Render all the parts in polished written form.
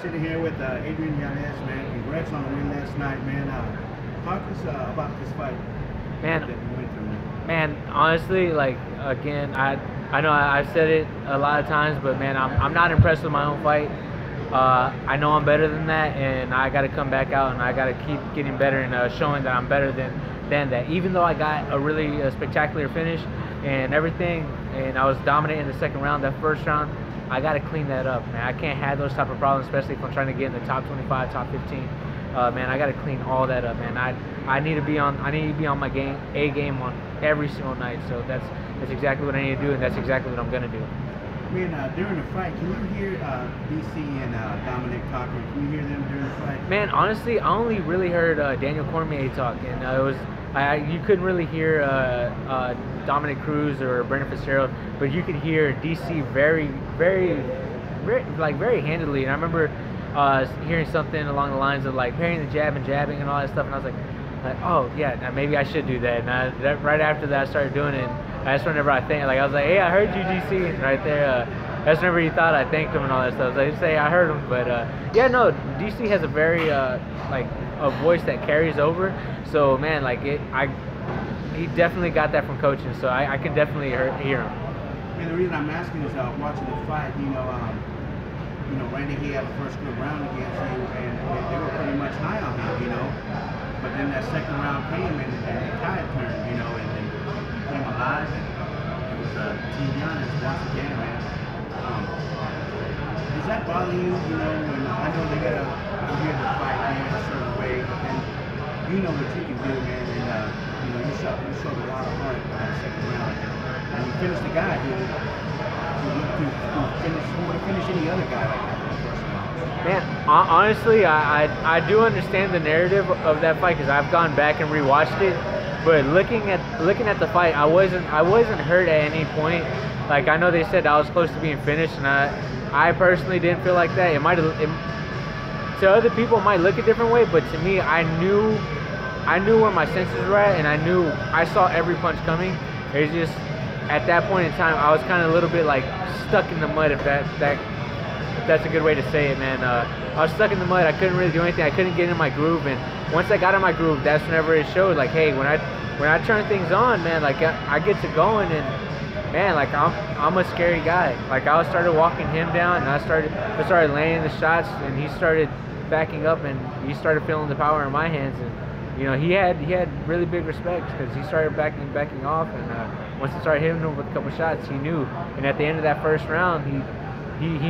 sitting here with Adrian Yanez, man. Congrats on the win last night, man. Talk to us about this fight Man, that you went through, man. man, honestly, like again, I know I've said it a lot of times, but man, I'm not impressed with my own fight. I know I'm better than that, and I got to come back out and I got to keep getting better and showing that I'm better than that. Even though I got a really spectacular finish and everything, and I was dominating the second round, that first round, I got to clean that up, man. I can't have those type of problems, especially if I'm trying to get in the top 25, top 15. Man, I got to clean all that up, man. I need to be on my A game on every single night. So that's exactly what I need to do, and that's exactly what I'm gonna do. Man, during the fight, can you hear DC and Dominic talking? Can you hear them during the fight? Man, honestly, I only really heard Daniel Cormier talk, and you couldn't really hear Dominic Cruz or Brendan Fitzgerald, but you could hear DC very handily. And I remember hearing something along the lines of like pairing the jab and jabbing and all that stuff, and I was like, oh yeah, maybe I should do that. And right after that, I started doing it. And that's whenever I think, like I was like, hey, I heard you, DC, and right there. That's whenever he thought I thanked him and all that stuff. So I just say I heard him, but yeah, no, DC has a very like a voice that carries over. So man, like he definitely got that from coaching. So I can definitely hear him. And the reason I'm asking is watching the fight, Randy, he had the first good round against you, and they were pretty much high on him, But then that second round came, and the tide turned, and he came alive, and it was Team Yanez once again, man. Does that bother you, when I know they got to hear the fight in a certain way, and you know what you can do, man, and you showed a lot of heart in that second round, and you finished the guy who would finish any other guy like that. Man, honestly, I do understand the narrative of that fight because I've gone back and rewatched it. But looking at the fight, I wasn't hurt at any point. Like I know they said I was close to being finished, and I personally didn't feel like that. To other people, it might look a different way, but to me, I knew where my senses were at, and I saw every punch coming. It's just at that point in time, I was kind of a little bit like stuck in the mud, if that's a good way to say it, man. I was stuck in the mud. I couldn't really do anything. I couldn't get in my groove, and once I got in my groove, that's whenever it showed. Like, hey, when I turn things on, man, like I get to going, and man, like I'm a scary guy. Like I started walking him down, and I started landing the shots, and he started backing up, and he started feeling the power in my hands, and he had really big respect because he started backing off, and once he started hitting him with a couple shots, he knew. And at the end of that first round, he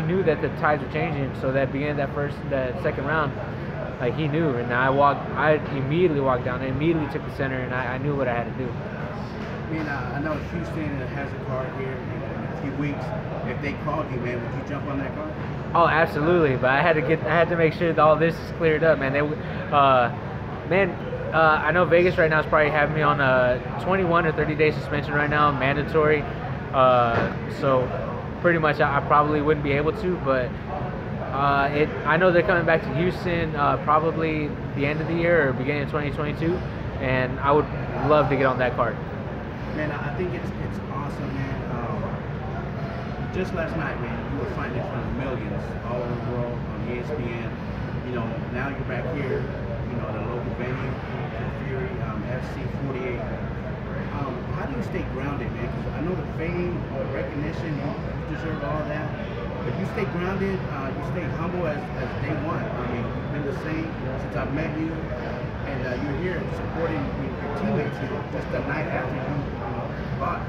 knew that the tides were changing. So that beginning of that second round, like he knew, and I immediately walked down. I immediately took the center, and I knew what I had to do. I know Houston has a card here in a few weeks. If they called you, man, would you jump on that card? Oh, absolutely. But I had to make sure that all this is cleared up, man. I know Vegas right now is probably having me on a 21 or 30-day suspension right now, mandatory. So pretty much I probably wouldn't be able to, but I know they're coming back to Houston probably the end of the year or beginning of 2022, and I would love to get on that card. Man, I think it's awesome, man. Just last night, man, you were fighting in front of millions all over the world on ESPN. Now you're back here, at a local venue, Fury, FC 48. How do you stay grounded, man? Because I know the fame, the recognition, you deserve all that. But you stay grounded, you stay humble as day one. I mean, you've been the same since I've met you, and you're here supporting your teammates here just the night after you fought.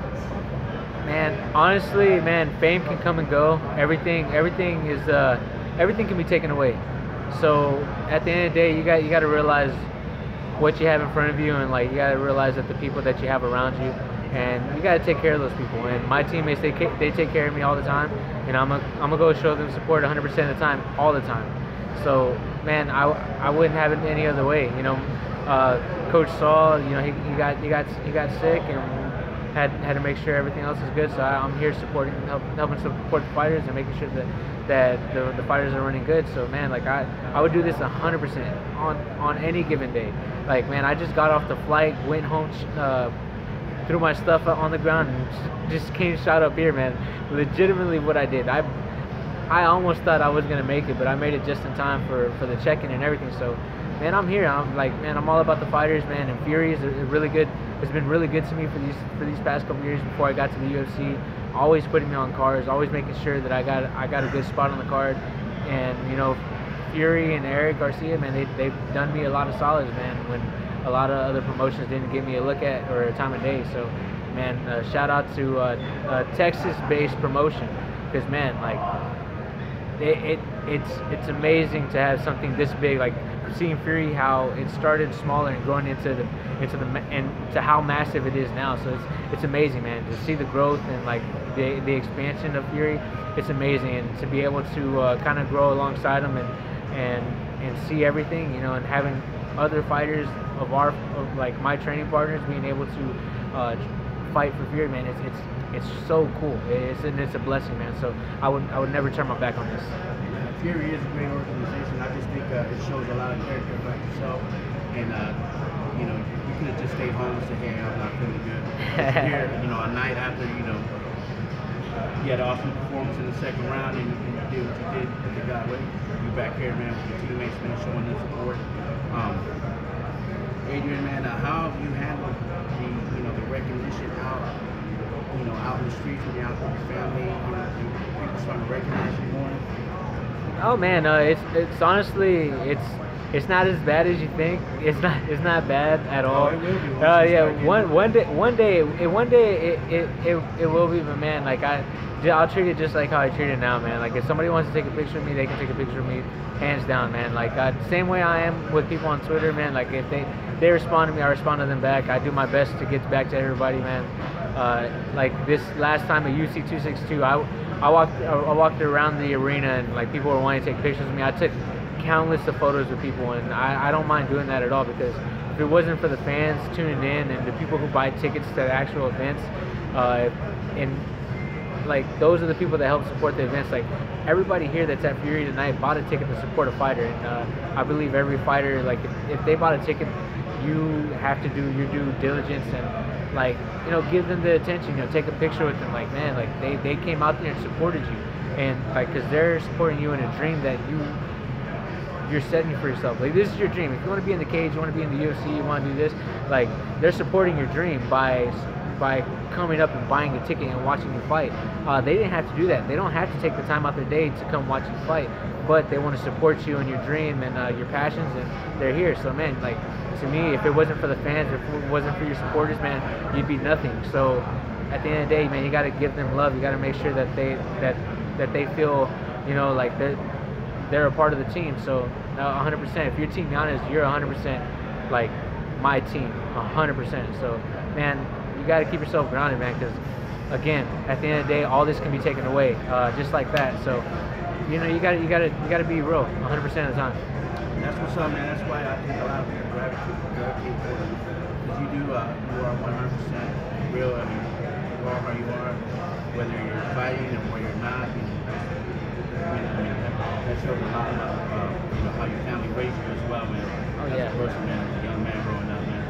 Man, honestly, man, fame can come and go. Everything can be taken away. So at the end of the day, you got to realize what you have in front of you, and like you got to realize that the people that you have around you, and you got to take care of those people. And my teammates, they take care of me all the time, and I'm gonna go show them support 100% of the time, all the time. So man, I wouldn't have it any other way. Coach Saul, he got sick and had to make sure everything else is good. So I'm here helping support the fighters and making sure that the fighters are running good. So man, like I would do this 100% on any given day. Like man, I just got off the flight, went home, threw my stuff on the ground, and just came shot up here, man. Legitimately what I did. I almost thought I was gonna make it, but I made it just in time for the check-in and everything. So, man, I'm here. I'm like, man, I'm all about the fighters, man. And Fury is really good. Has been really good to me for these past couple years before I got to the UFC. Always putting me on cards, always making sure that I got a good spot on the card. And you know, Fury and Eric Garcia, man, they've done me a lot of solids, man. When a lot of other promotions didn't give me a look at or a time of day. So, man, shout out to Texas-based promotion, because man, like it's amazing to have something this big, like seeing Fury, how it started smaller and growing into to how massive it is now. So it's amazing, man, to see the growth and like the expansion of Fury. It's amazing, and to be able to kind of grow alongside them and see everything, you know, and having other fighters of like my training partners being able to fight for Fury, man, it's so cool. It's a blessing, man. So I would never turn my back on this. Fury is a great organization. I just think it shows a lot of character about yourself, and you know, you could have just stayed home and said, "Hey, I'm not feeling good." Here, you know, a night after, you know, you had an awesome performance in the second round, and you did what you did with the guy. You back here, man, with your teammates, man, showing them support. Adrian, man, how have you handled the recognition out in the streets when you're out with your family? You know, people starting to recognize you more. Oh man, it's honestly it's not as bad as you think. It's not bad at all. Oh, it will be. Yeah, one day it will be, but man, like I'll treat it just like how I treat it now, man. Like if somebody wants to take a picture of me, they can take a picture of me, hands down, man. Like same way I am with people on Twitter, man. Like if they respond to me, I respond to them back. I do my best to get back to everybody, man. Like this last time at UFC 262, I walked around the arena and like people were wanting to take pictures of me. I took countless of photos with people, and I don't mind doing that at all, because if it wasn't for the fans tuning in and the people who buy tickets to the actual events, and like those are the people that help support the events. Like everybody here that's at Fury tonight bought a ticket to support a fighter, and I believe every fighter, like if they bought a ticket, you have to do your due diligence and, like, you know, give them the attention, you know, take a picture with them. Like, man, like they came out there and supported you, and like, because they're supporting you in a dream that you're setting for yourself. Like, this is your dream. If you want to be in the cage, you want to be in the UFC, you want to do this, like, they're supporting your dream by coming up and buying a ticket and watching you fight. They didn't have to do that. They don't have to take the time out their day to come watch you fight, but they want to support you in your dream and your passions, and they're here. So, man, like, to me, if it wasn't for the fans, if it wasn't for your supporters, man, you'd be nothing. So at the end of the day, man, you got to give them love. You got to make sure that they feel, you know, like they're a part of the team. So 100%. If you're Team Yanez, you're 100% like my team, 100%. So, man, you got to keep yourself grounded, man, because again, at the end of the day, all this can be taken away, just like that. So, you know, you got to be real 100% of the time. That's what's up, man. That's why I think a lot of people gravitate toward you, because you are 100% real. I mean, you are how you are, whether you're fighting or whether you're not. That shows a lot about how your family raised you as well, man. Oh, as yeah. a person, man, as a young man growing up, man.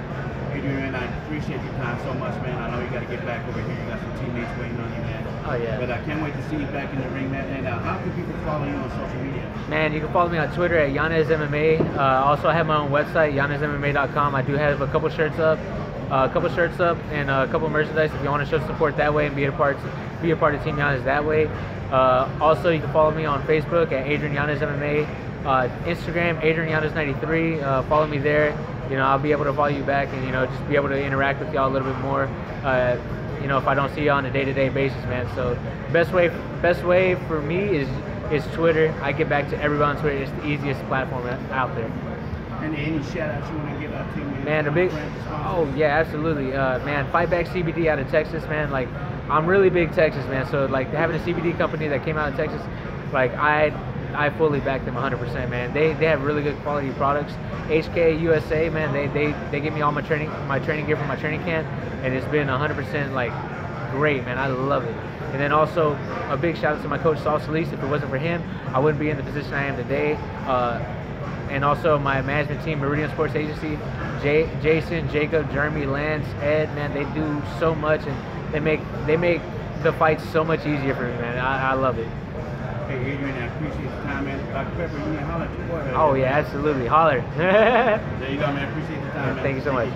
Adrian, I appreciate your time so much, man. I know you got to get back over here. You got some teammates waiting on you, man. Oh, yeah. But I can't wait to see you back in the ring, man. And how can people follow you on social media? Man, you can follow me on Twitter at Yanez MMA. Also, I have my own website, yanezmma.com. I do have a couple shirts up, and a couple merchandise if you want to show support that way and be a part of Team Yanez that way. Also, you can follow me on Facebook at Adrian Yanez MMA. Instagram, Adrian Yanez 93. Follow me there. You know, I'll be able to follow you back and, you know, just be able to interact with y'all a little bit more. You know, if I don't see you on a day-to-day basis, man. So best way for me is Twitter. I get back to everyone on Twitter. It's the easiest platform out there. And any shout-outs you want to give out to me? Man, yeah, absolutely. Man, Fight Back CBD out of Texas, man. Like, I'm really big Texas, man. So, like, having a CBD company that came out of Texas, like, I fully back them 100%, man. They have really good quality products. HK USA, man, they give me all my training gear from my training camp, and it's been 100% like great, man. I love it. And then also a big shout out to my coach Saul Solis. If it wasn't for him, I wouldn't be in the position I am today. And also my management team, Meridian Sports Agency, Jason, Jacob, Jeremy, Lance, Ed, man, they do so much, and they make the fight so much easier for me, man. I love it. Hey, Adrian, I appreciate the time, man. Dr. Pepper, you need to holler at your boy. Oh, yeah, absolutely. Holler. There you go, man. Appreciate the time, man. Thank you so much.